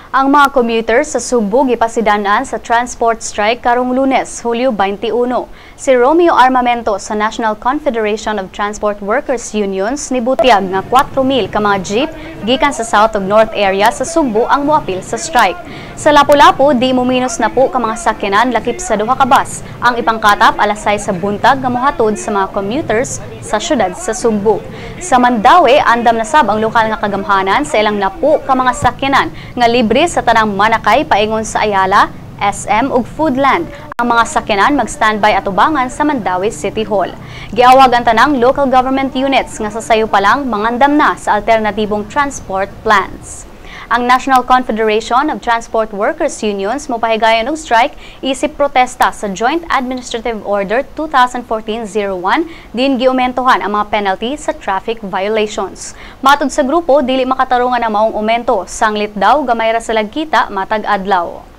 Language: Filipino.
Ang mga commuters sa Subo gipasidaan-an sa transport strike karong Lunes, Hulyo 21. Si Romeo Armamento sa National Confederation of Transport Workers Unions nibutiag nga 4,000 ka mga jeep gikan sa South ug North area sa Subo ang moapil sa strike. Sa Lapu-Lapu, di muminos na po ka mga sakyanan lakip sa duha ka bus ang ipangkatap alas 6 sa buntag nga mohatod sa mga commuters sa syudad sa Subo. Sa Mandaue, andam na sab ang lokal nga kagamhanan sa ilang napo ka mga sakyanan nga libre sa tanang manakay paingon sa Ayala, SM ug Foodland. Ang mga sakyanan mag-standby at ubangan sa Mandaue City Hall. Giawag ang tanang local government units nga sa sayo pa lang mangandam na sa alternatibong transport plans. Ang National Confederation of Transport Workers Unions mopahigayon og strike isip protesta sa Joint Administrative Order 2014-01 din giumentohan ang mga penalty sa traffic violations. Matod sa grupo, dili makatarungan ang maong aumento, sanglit daw gamay ra sa lagkita matag adlaw.